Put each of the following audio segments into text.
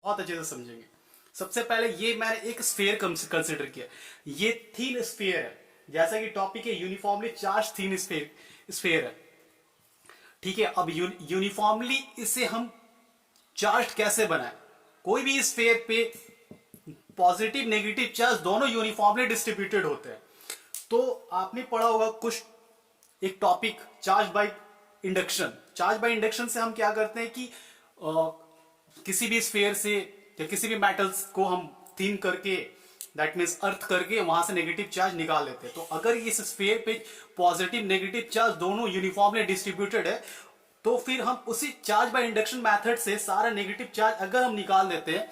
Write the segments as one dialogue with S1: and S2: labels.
S1: बहुत अच्छे से समझेंगे। सबसे पहले ये मैंने एक स्फीयर कंसिडर किया, ये थीन स्फीयर है, जैसा कि टॉपिक है यूनिफॉर्मली चार्ज थीन स्फीयर है। ठीक है, अब यूनिफॉर्मली इसे हम चार्ज कैसे बनाए? कोई भी स्फीयर पे पॉजिटिव नेगेटिव चार्ज दोनों यूनिफॉर्मली डिस्ट्रीब्यूटेड होते हैं। तो आपने पढ़ा होगा कुछ एक topic charge by induction. Charge by induction से हम क्या करते हैं कि किसी भी स्फीयर से या किसी भी मेटल्स को हम थीन करके, दैट मीन्स अर्थ करके वहां से नेगेटिव चार्ज निकाल लेते हैं। तो अगर इस स्फीयर पे पॉजिटिव नेगेटिव चार्ज दोनों यूनिफॉर्मली डिस्ट्रीब्यूटेड है, तो फिर हम उसी चार्ज बाय इंडक्शन मेथड से सारा नेगेटिव चार्ज अगर हम निकाल देते हैं,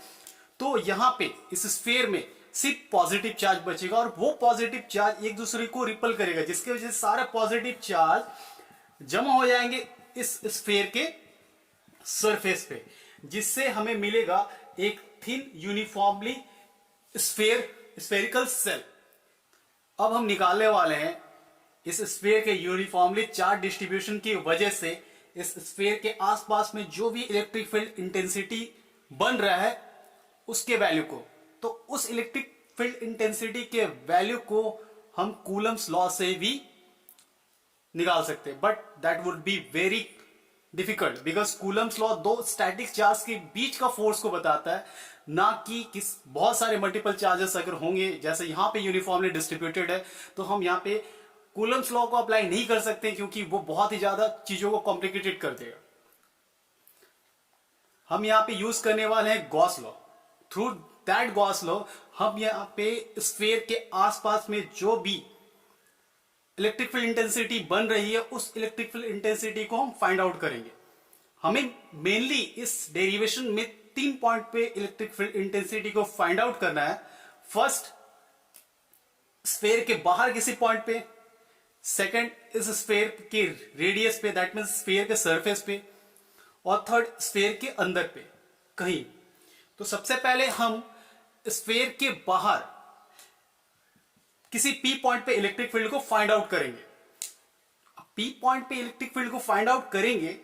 S1: तो यहां पे इस स्फीयर में सिर्फ पॉजिटिव चार्ज बचेगा और वो पॉजिटिव चार्ज एक दूसरे को रिपल करेगा, जिसकी वजह से सारे पॉजिटिव चार्ज जमा हो जाएंगे इस स्फीयर के सरफेस पे, जिससे हमें मिलेगा एक थिन यूनिफॉर्मली स्फेरिकल सेल। अब हम निकालने वाले हैं इस स्फीयर के यूनिफॉर्मली चार्ज डिस्ट्रीब्यूशन की वजह से इस स्फीयर के आसपास में जो भी इलेक्ट्रिक फील्ड इंटेंसिटी बन रहा है उसके वैल्यू को। तो उस इलेक्ट्रिक फील्ड इंटेंसिटी के वैल्यू को हम कूलम्स लॉ से भी निकाल सकते हैं, but that would be very difficult because Coulomb's law दो स्टैटिक चार्ज के बीच का फोर्स को बताता है, ना कि किस बहुत सारे मल्टीपल चार्जेस अगर होंगे, जैसे यहां पे यूनिफॉर्मली डिस्ट्रीब्यूटेड है तो हम यहां पे कूलम्स लॉ को अप्लाई नहीं कर सकते, क्योंकि वो बहुत ही ज्यादा चीजों को कॉम्प्लिकेटेड कर देगा। हम यहां पे यूज करने वाले हैं Gauss law. Through that Gauss law हम यहां पे स्फीयर के आसपास में जो भी इलेक्ट्रिक फील्ड इंटेंसिटी बन रही है उस इलेक्ट्रिक फील्ड इंटेंसिटी को हम फाइंड आउट करेंगे। हमें मेनली इस डेरिवेशन में 3 पॉइंट पे इलेक्ट्रिक फील्ड इंटेंसिटी को फाइंड आउट करना है। फर्स्ट, स्फीयर के बाहर किसी पॉइंट पे, सेकंड इस स्फीयर के रेडियस पे, दैट मींस स्फीयर के सरफेस पे, और थर्ड स्फीयर के अंदर पे कहीं। तो सबसे पहले हम स्फीयर के बाहर किसी पी पॉइंट पे इलेक्ट्रिक फील्ड को फाइंड आउट करेंगे। पी पॉइंट पे इलेक्ट्रिक फील्ड को फाइंड आउट करेंगे,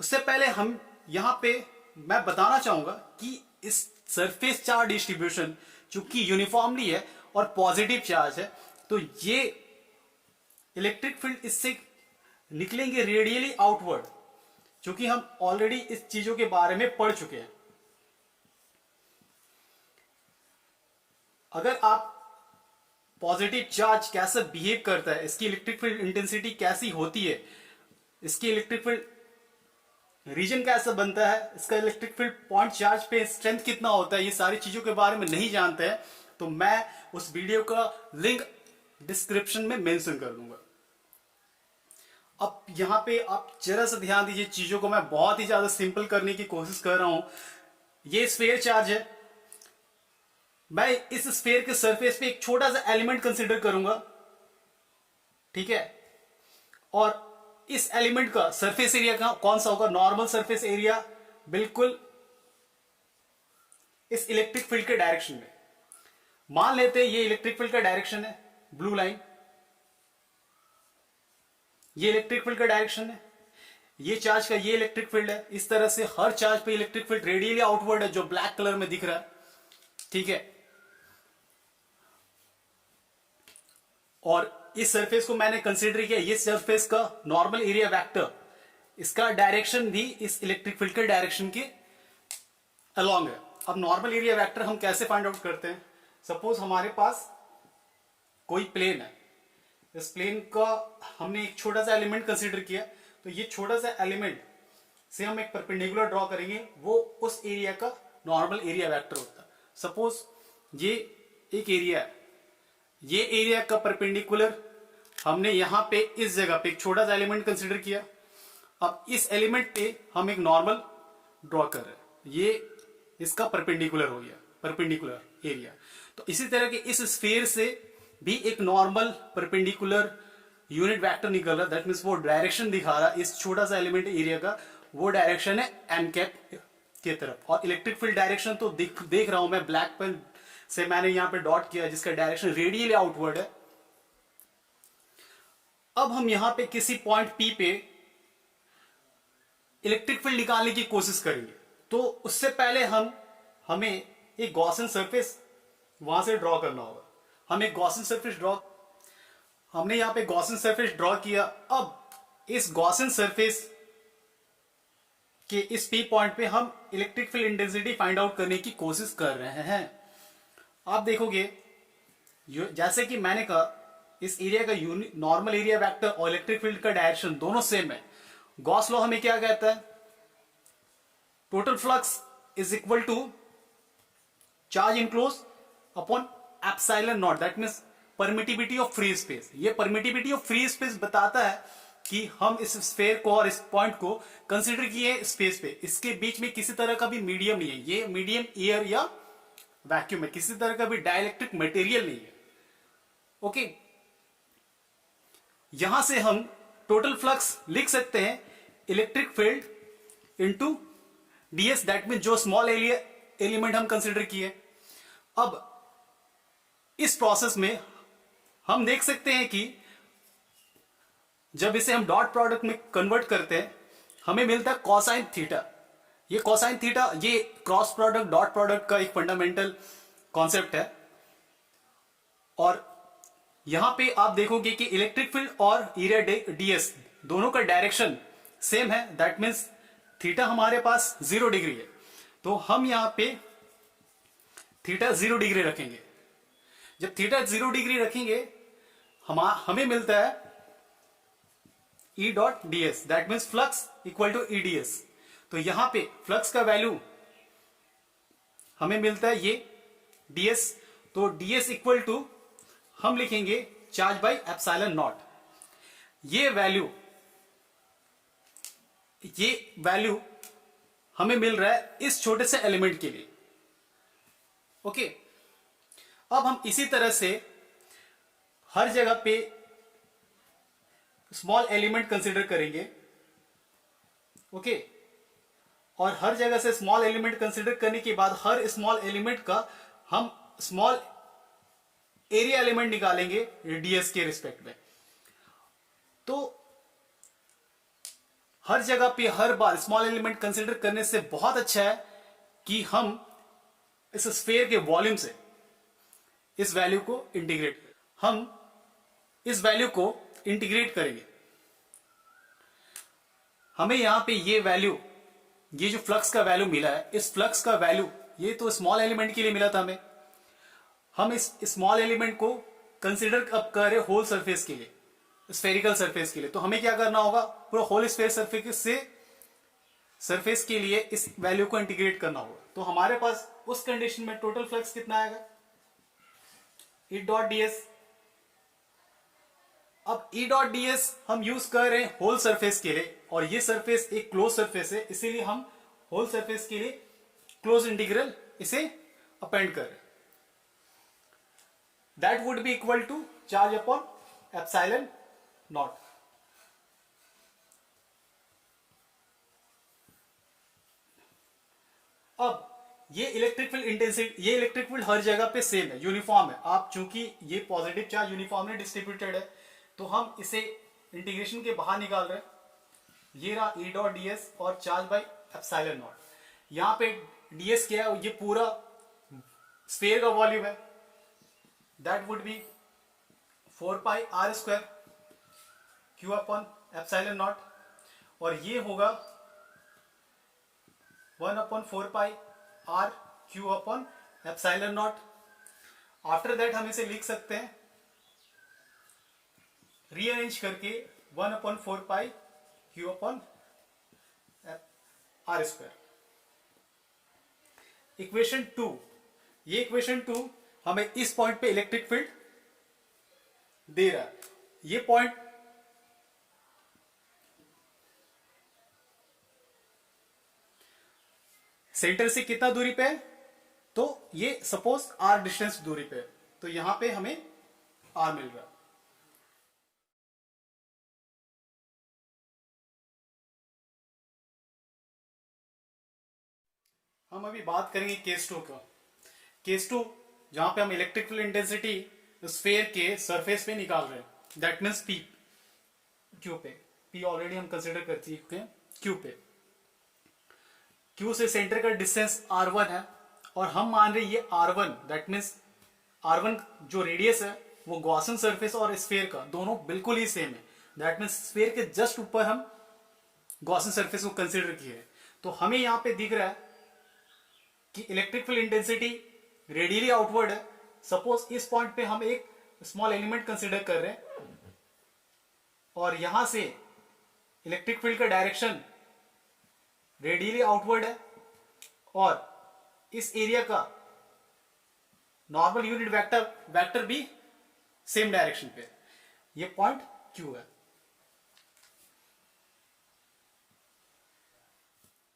S1: उससे पहले हम यहां पे मैं बताना चाहूंगा कि इस सरफेस चार्ज डिस्ट्रीब्यूशन चूंकि यूनिफॉर्मली है और पॉजिटिव चार्ज है, तो ये इलेक्ट्रिक फील्ड इससे निकलेंगे रेडियली आउटवर्ड, क्योंकि हम ऑलरेडी इस चीजों के बारे में पढ़ चुके हैं। अगर आप पॉजिटिव चार्ज कैसे बिहेव करता है, इसकी इलेक्ट्रिक फील्ड इंटेंसिटी कैसी होती है, इसकी इलेक्ट्रिक फील्ड रीजन कैसा बनता है, इसका इलेक्ट्रिक फील्ड पॉइंट चार्ज पे स्ट्रेंथ कितना होता है, ये सारी चीजों के बारे में नहीं जानते हैं, तो मैं उस वीडियो का लिंक डिस्क्रिप्शन में मेंशन कर दूंगा। अब यहां पे आप जरा सा ध्यान दीजिए, चीजों को मैं बहुत ही ज्यादा सिंपल करने की कोशिश कर रहा हूं। ये स्फीयर चार्ज है, मैं इस स्फीयर के सरफेस पे एक छोटा सा एलिमेंट कंसीडर करूंगा, ठीक है, और इस एलिमेंट का सरफेस एरिया कौन सा होगा? नॉर्मल सरफेस एरिया, बिल्कुल इस इलेक्ट्रिक फील्ड के डायरेक्शन में। मान लेते हैं ये इलेक्ट्रिक फील्ड का डायरेक्शन है, ब्लू लाइन, ये इलेक्ट्रिक फील्ड का डायरेक्शन है, ये चार्ज का ये इलेक्ट्रिक फील्ड है। इस तरह से हर चार्ज पे इलेक्ट्रिक फील्ड रेडियली आउटवर्ड है, जो ब्लैक कलर में दिख रहा है, ठीक है। और इस सरफेस को मैंने कंसीडर किया, ये सरफेस का नॉर्मल एरिया वेक्टर, इसका डायरेक्शन भी इस इलेक्ट्रिक फील्ड के डायरेक्शन के अलोंग है। अब नॉर्मल एरिया वेक्टर हम कैसे फाइंड आउट करते हैं? सपोज हमारे पास कोई प्लेन है, इस प्लेन का हमने एक छोटा सा एलिमेंट कंसीडर किया, तो ये छोटा सा एलिमेंट से हम एक परपेंडिकुलर ड्रॉ करेंगे, वो उस एरिया का नॉर्मल एरिया वेक्टर होता है। सपोज ये एक एरिया है, ये एरिया का परपेंडिकुलर हमने यहां पे इस जगह पे एक छोटा सा एलिमेंट कंसीडर किया। अब इस एलिमेंट पे हम एक नॉर्मल ड्रॉ कर रहे हैं, ये इसका परपेंडिकुलर हो गया, परपेंडिकुलर एरिया। तो इसी तरह के इस स्फीयर से भी एक नॉर्मल परपेंडिकुलर यूनिट वेक्टर निकल रहा है, दैट मींस वो डायरेक्शन दिखा रहा है इस छोटा सा एलिमेंट एरिया का, वो डायरेक्शन है एन कैप की तरफ। और इलेक्ट्रिक फील्ड डायरेक्शन तो देख रहा हूं मैं, ब्लैक पेन से मैंने यहां पे डॉट किया, जिसका डायरेक्शन रेडियली आउटवर्ड है। अब हम यहां पे किसी पॉइंट पी पे इलेक्ट्रिक फील्ड निकालने की कोशिश करेंगे। तो उससे पहले हमें एक गॉसियन सरफेस वहां से ड्रॉ करना होगा। हम एक गॉसियन सरफेस हमने यहां पे गॉसियन सरफेस ड्रॉ किया। अब इस गॉसियन सरफेस के इस पी पॉइंट पे हम electric field intensity find out करने की कोशिश कर रहे हैं। आप देखोगे जैसे कि मैंने कहा, इस एरिया का नॉर्मल एरिया वेक्टर और इलेक्ट्रिक फील्ड का डायरेक्शन दोनों सेम है। गॉस लॉ हमें क्या कहता है? Total flux is equal to charge enclose upon epsilon naught, that means permittivity of free space. ये परमिटिविटी ऑफ फ्री स्पेस बताता है कि हम इस स्फेयर को और इस पॉइंट को कंसीडर किए स्पेस पे, इसके बीच में किसी तरह का भी मीडियम नहीं है। ये मीडियम एयर या वैक्यूम है, किसी तरह का भी डाइलेक्ट्रिक मटेरियल नहीं है। ओके, यहां से हम टोटल फ्लक्स लिख सकते हैं electric field into DS, that mean जो स्मॉल एलिमेंट हम कंसिडर किए। अब इस प्रोसेस में हम देख सकते हैं कि जब इसे हम डॉट प्रोडक्ट में कन्वर्ट करते हैं हमें मिलता है कोसाइन थीटा। ये कोसाइन थीटा ये क्रॉस प्रोडक्ट डॉट प्रोडक्ट का एक फंडामेंटल कॉन्सेप्ट है। और यहां पे आप देखोगे कि इलेक्ट्रिक फील्ड और एरिया डीएस दोनों का डायरेक्शन सेम है, दैट मीन्स थीटा हमारे पास 0 डिग्री है। तो हम यहां पे थीटा 0 डिग्री रखेंगे। जब थीटा 0 डिग्री रखेंगे हमें मिलता है E dot DS, that means flux equal to E DS. तो यहां पे फ्लक्स का वैल्यू हमें मिलता है ये डीएस। तो डीएस इक्वल टू हम लिखेंगे चार्ज बाई एप्सिलॉन नॉट। ये वैल्यू हमें मिल रहा है इस छोटे से एलिमेंट के लिए। ओके, अब हम इसी तरह से हर जगह पे स्मॉल एलिमेंट कंसीडर करेंगे। ओके, और हर जगह से स्मॉल एलिमेंट कंसीडर करने के बाद हर स्मॉल एलिमेंट का हम स्मॉल एरिया एलिमेंट निकालेंगे डीएस के रिस्पेक्ट में। तो हर जगह पे हर बार स्मॉल एलिमेंट कंसीडर करने से बहुत अच्छा है कि हम इस स्फीयर के वॉल्यूम से इस वैल्यू को इंटीग्रेट करेंगे। हमें यहां पे ये जो फ्लक्स का वैल्यू मिला है, इस फ्लक्स का वैल्यू ये तो स्मॉल एलिमेंट के लिए मिला था हमें। हम इस स्मॉल एलिमेंट को कंसीडर अब कर रहे होल सरफेस के लिए, स्फेरिकल सरफेस के लिए। तो हमें क्या करना होगा, पूरा होल स्फेयर सरफेस के लिए इस वैल्यू को इंटीग्रेट करना होगा। तो हमारे पास उस कंडीशन में टोटल फ्लक्स कितना आएगा, ई डॉट डीएस। अब ई डॉट डीएस हम यूज कर रहे हैं होल सरफेस के लिए, और ये सरफेस एक क्लोज सरफेस है, इसीलिए हम होल सरफेस के लिए क्लोज इंटीग्रल इसे अपेंड कर रहे हैं। That would be equal to charge upon epsilon naught. अब ये इलेक्ट्रिक फील्ड इंटेंसिटी, ये इलेक्ट्रिक फील्ड हर जगह पे सेम है, यूनिफॉर्म है। आप चूंकि ये पॉजिटिव चार्ज यूनिफॉर्मली डिस्ट्रीब्यूटेड है, तो हम इसे इंटीग्रेशन के बाहर निकाल रहे हैं। ये रहा ई डॉट डीएस और चार्ज बाई एप्सिलॉन नॉट। यहां पे डीएस क्या है, ये पूरा स्फीयर का वॉल्यूम है, that would be 4 pi R square Q upon epsilon naught, और ये होगा 1 upon 4 pi R Q upon epsilon naught. After that हम इसे लिख सकते हैं रीअरेंज करके 1 upon 4 pi Q upon R square. Equation 2, ये इक्वेशन 2 हमें इस पॉइंट पे इलेक्ट्रिक फील्ड दे रहा है। ये पॉइंट सेंटर से कितना दूरी पे है, तो ये सपोज आर डिस्टेंस दूरी पे है, तो यहां पे हमें आर मिल रहा है। हम अभी बात करेंगे केस 2 का। केस 2 जहां पे हम इलेक्ट्रिक फील्ड इंटेंसिटी स्फीयर के सरफेस पे निकाल रहे हैं, दैट मीन्स पी क्यू पे। पी ऑलरेडी हम कंसिडर कर चुके हैं क्यू पे। Q से सेंटर का डिस्टेंस R1 है और हम मान रहे ये R1, दैट मीन्स R1 जो रेडियस है वो गॉसन सरफेस और स्फीयर का दोनों बिल्कुल ही सेम है। दैट मीन्स स्फीयर के जस्ट ऊपर हम गॉसन सरफेस को कंसिडर किए हैं। तो हमें यहां पे दिख रहा है कि electric field intensity radially outward है। सपोज इस पॉइंट पे हम एक स्मॉल एलिमेंट कंसिडर कर रहे हैं और यहां से इलेक्ट्रिक फील्ड का डायरेक्शन रेडियली आउटवर्ड है और इस एरिया का नॉर्मल यूनिट वेक्टर भी सेम डायरेक्शन पे। ये पॉइंट Q है।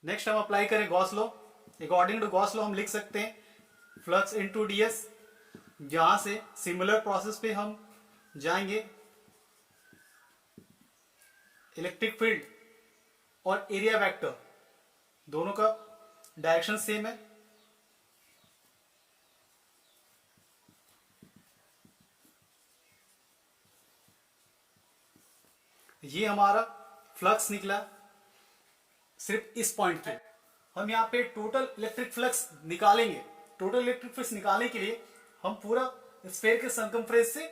S1: नेक्स्ट हम अप्लाई करें Gauss law. According to Gauss law हम लिख सकते हैं फ्लक्स इनटू ds, जहां से सिमिलर प्रोसेस पे हम जाएंगे। इलेक्ट्रिक फील्ड और एरिया वेक्टर दोनों का डायरेक्शन सेम है। ये हमारा फ्लक्स निकला सिर्फ इस पॉइंट पे। हम यहां पे टोटल इलेक्ट्रिक फ्लक्स निकालेंगे। टोटल इलेक्ट्रिक फ्लक्स निकालने के लिए हम पूरा स्फीयर के सर्कमफ्रेंस से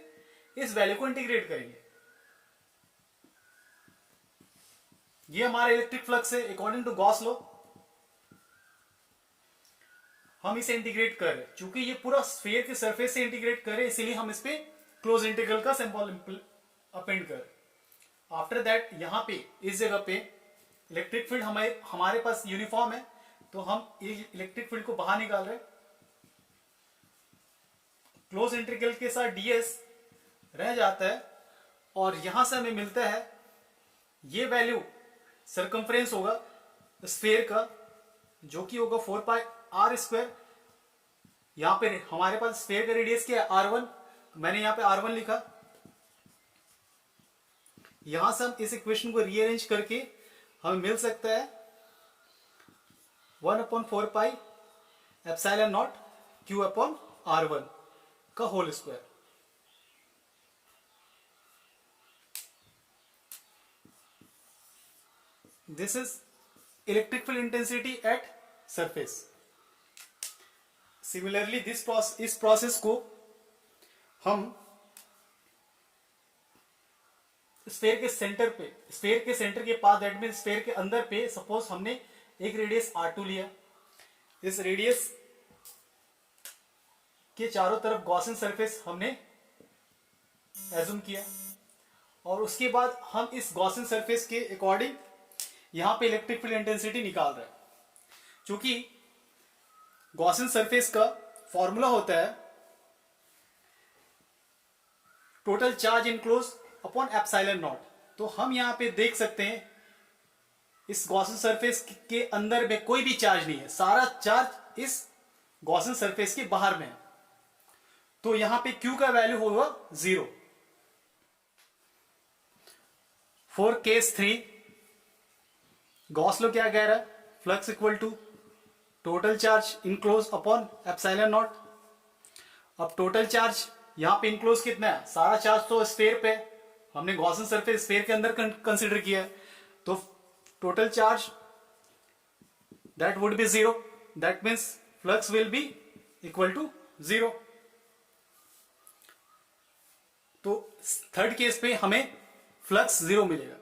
S1: इस वैल्यू को इंटीग्रेट करेंगे। ये हमारा इलेक्ट्रिक फ्लक्स है अकॉर्डिंग टू गॉस लॉ। हम इसे इंटीग्रेट कर रहे हैं, चूंकि ये पूरा स्फीयर के सरफेस से इंटीग्रेट कर रहे हैं, इसीलिए हम इस पे क्लोज इंटीग्रल का सिंबल अपेंड कर रहे हैं। आफ्टर दैट यहां पे इस जगह पे इलेक्ट्रिक फील्ड हमारे पास यूनिफॉर्म है, तो हम इलेक्ट्रिक फील्ड को बाहर निकाल रहे हैं। क्लोज इंटीग्रल के साथ ds रह जाता है और यहां से हमें मिलता है ये वैल्यू सर्कमफ्रेंस होगा स्फीयर का, जो कि होगा 4πr²। यहां पे हमारे पास स्फीयर का रेडियस क्या है R1, मैंने यहां पे R1 लिखा। यहां से हम इस इक्वेशन को रीअरेंज करके हमें मिल सकता है 1/4πε0 Q/R1 का whole square. This is electric field intensity at surface. Similarly इस प्रोसेस को हम स्फीयर के सेंटर पे, स्फीयर के सेंटर के पास, दैट मीन स्फीयर के अंदर पे सपोज हमने एक रेडियस R2 लिया। इस रेडियस के चारों तरफ गॉसियन सरफेस हमने एज्यूम किया और उसके बाद हम इस गॉसियन सरफेस के अकॉर्डिंग यहां पे इलेक्ट्रिक फील्ड इंटेंसिटी निकाल रहे हैं। क्योंकि गॉसियन सरफेस का फॉर्मूला होता है टोटल चार्ज इनक्लोज अपॉन ε0। तो हम यहां पे देख सकते हैं इस गॉसियन सरफेस के अंदर में कोई भी चार्ज नहीं है, सारा चार्ज इस गॉसियन सरफेस के बाहर में है। तो यहां पे Q का वैल्यू होगा 0। फॉर केस 3 गॉस लॉ क्या कह रहा है, flux equal to total charge enclose upon ε0। अब टोटल चार्ज यहां पे इनक्लोज कितना है, सारा चार्ज तो स्फीयर पे, हमने गॉसियन सरफेस स्फीयर के अंदर कंसीडर किया है, तो total charge that would be 0। That means flux will be equal to 0। तो थर्ड केस पे हमें फ्लक्स 0 मिलेगा।